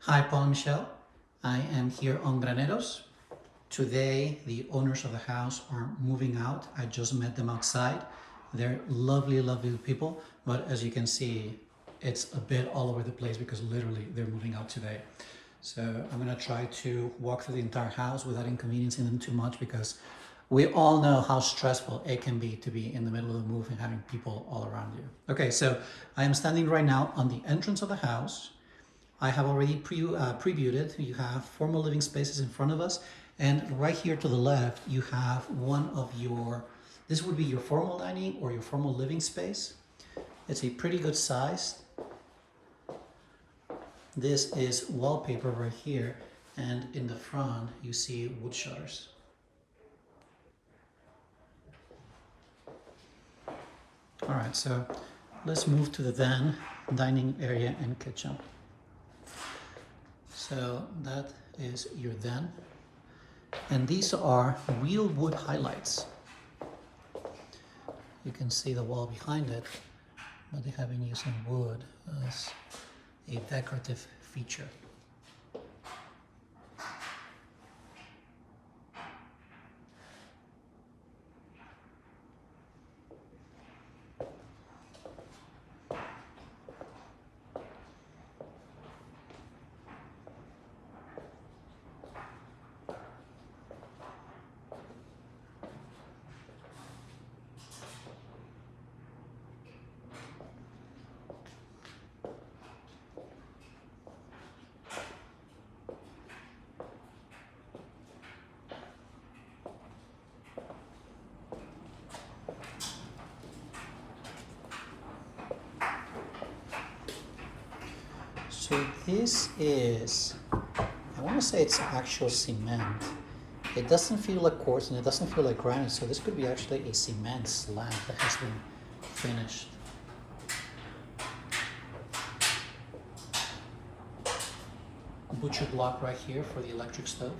Hi, Paul and Michelle. I am here on Graneros. Today, the owners of the house are moving out. I just met them outside. They're lovely, lovely people, but as you can see, it's a bit all over the place because literally they're moving out today. So I'm gonna try to walk through the entire house without inconveniencing them too much because we all know how stressful it can be to be in the middle of the move and having people all around you. Okay, so I am standing right now on the entrance of the house. I have already previewed it. You have formal living spaces in front of us. And right here to the left, you have one of this would be your formal dining or your formal living space. It's a pretty good size. This is wallpaper right here. And in the front, you see wood shutters. All right, so let's move to the then dining area and kitchen. So that is your den. And these are real wood highlights. You can see the wall behind it, but they have been using wood as a decorative feature. So this is, I want to say it's actual cement. It doesn't feel like quartz and it doesn't feel like granite, so this could be actually a cement slab that has been finished. Butcher block right here for the electric stove.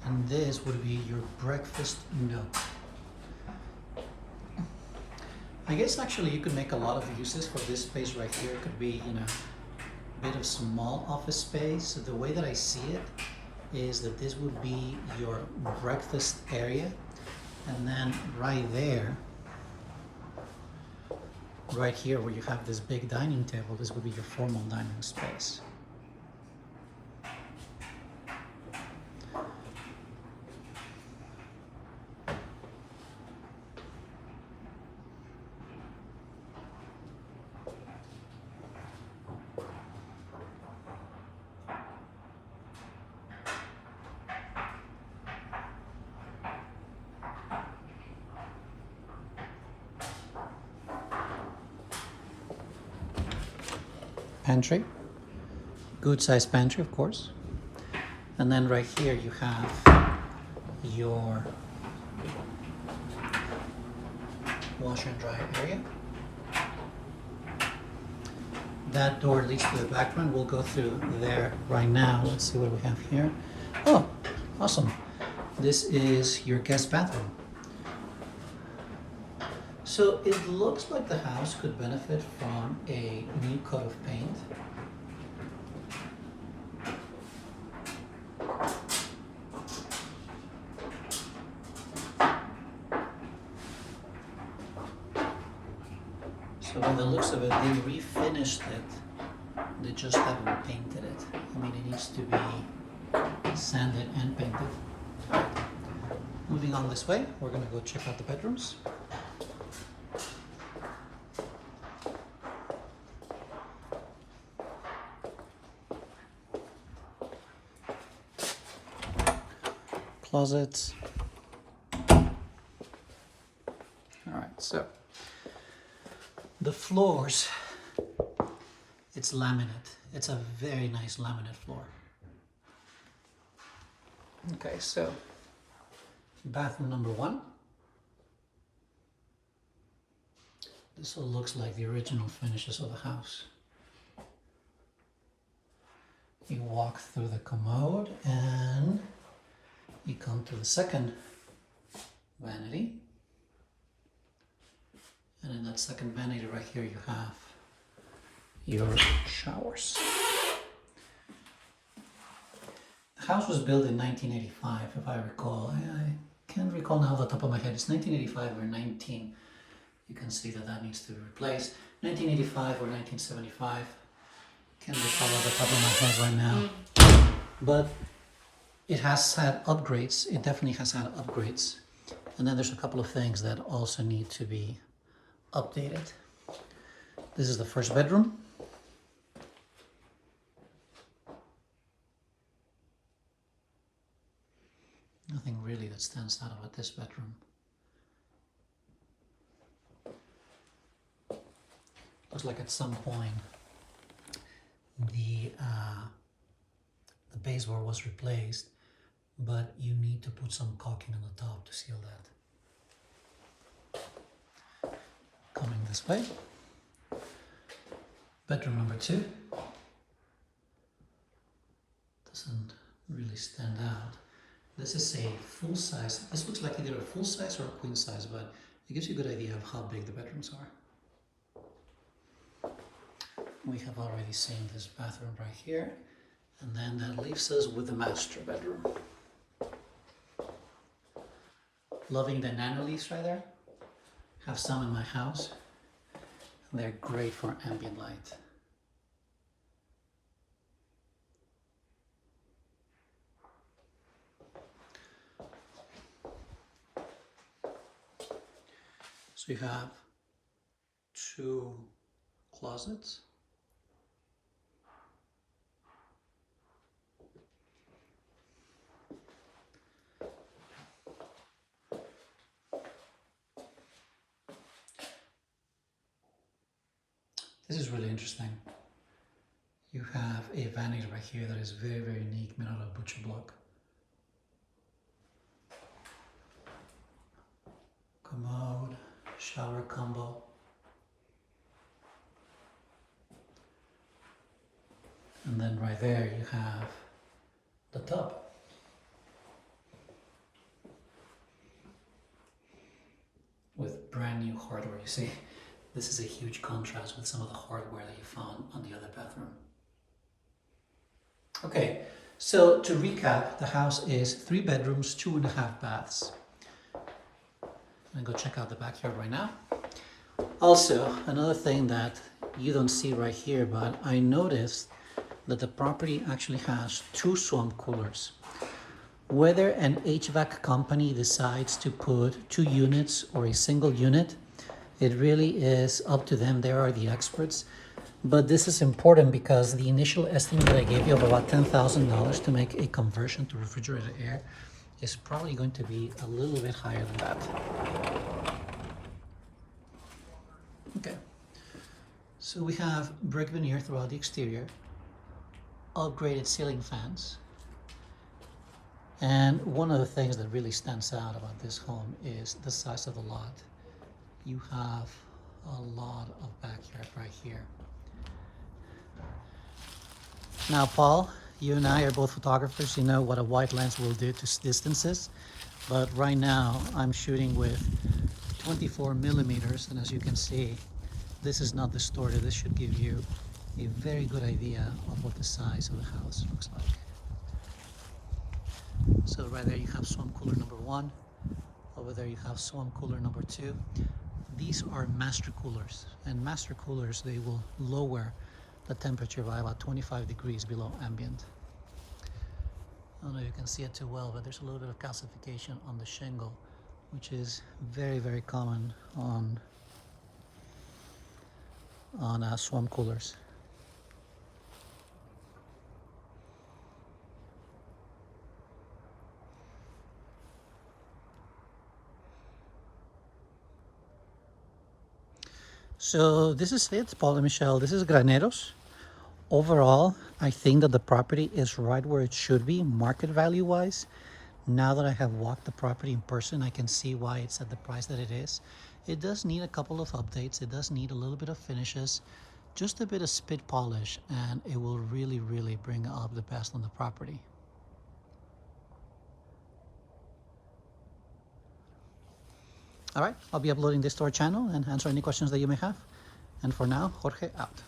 And this would be your breakfast nook. I guess actually you could make a lot of uses for this space right here. It could be, a bit of small office space. The way that I see it is that this would be your breakfast area. And then right there, right here where you have this big dining table, this would be your formal dining space. Pantry, good sized pantry, of course. And then right here you have your washer and dryer area. That door leads to the back room. We'll go through there right now. Let's see what we have here. Oh, awesome. This is your guest bathroom. So it looks like the house could benefit from a new coat of paint. So by the looks of it, they refinished it. They just haven't painted it. I mean, it needs to be sanded and painted. All right. Moving on this way, we're gonna go check out the bedrooms. Closets. All right, so the floors, it's laminate. It's a very nice laminate floor. Okay, so bathroom number one. This all looks like the original finishes of the house. You walk through the commode and you come to the second vanity. And in that second vanity right here you have your showers. The house was built in 1985, if I recall. I can't recall now off the top of my head. It's 1985 or 19. You can see that that needs to be replaced. 1985 or 1975. Can't recall off the top of my head right now. But it has had upgrades. It definitely has had upgrades. And then there's a couple of things that also need to be updated. This is the first bedroom. Nothing really that stands out about this bedroom. Looks like at some point the baseboard was replaced, but you need to put some caulking on the top to seal that. Coming this way, bedroom number 2. Doesn't really stand out. This is a full size. This looks like either a full size or a queen size, but it gives you a good idea of how big the bedrooms are. We have already seen this bathroom right here, and then that leaves us with the master bedroom. Loving the nano leaves right there. Have some in my house. They're great for ambient light. So you have 2 closets. This is really interesting. You have a vanity right here that is very, very unique, made out of butcher block. Commode, shower combo. And then right there you have the tub. With brand new hardware. You see, this is a huge contrast with some of the hardware that you found on the other bathroom. Okay, so to recap, the house is 3 bedrooms, 2.5 baths. I'm gonna go check out the backyard right now. Also, another thing that you don't see right here, but I noticed that the property actually has 2 swamp coolers. Whether an HVAC company decides to put 2 units or a single unit, it really is up to them. They are the experts. But this is important because the initial estimate that I gave you of about $10,000 to make a conversion to refrigerated air is probably going to be a little bit higher than that. Okay, so we have brick veneer throughout the exterior, upgraded ceiling fans, and one of the things that really stands out about this home is the size of the lot. You have a lot of backyard right here. Now, Paul, you and I are both photographers. You know what a wide lens will do to distances. But right now, I'm shooting with 24 millimeters. And as you can see, this is not distorted. This should give you a very good idea of what the size of the house looks like. So right there, you have swamp cooler number 1. Over there, you have swamp cooler number 2. These are master coolers. And master coolers, they will lower the temperature by about 25 degrees below ambient. I don't know if you can see it too well, but there's a little bit of calcification on the shingle, which is very, very common on swamp coolers. So this is it, Paul and Michelle. This is Graneros. Overall, I think that the property is right where it should be, market value wise. Now that I have walked the property in person, I can see why it's at the price that it is. It does need a couple of updates. It does need a little bit of finishes, just a bit of spit polish, and it will really, really bring up the best on the property. All right, I'll be uploading this to our channel and answer any questions that you may have. And for now, Jorge out.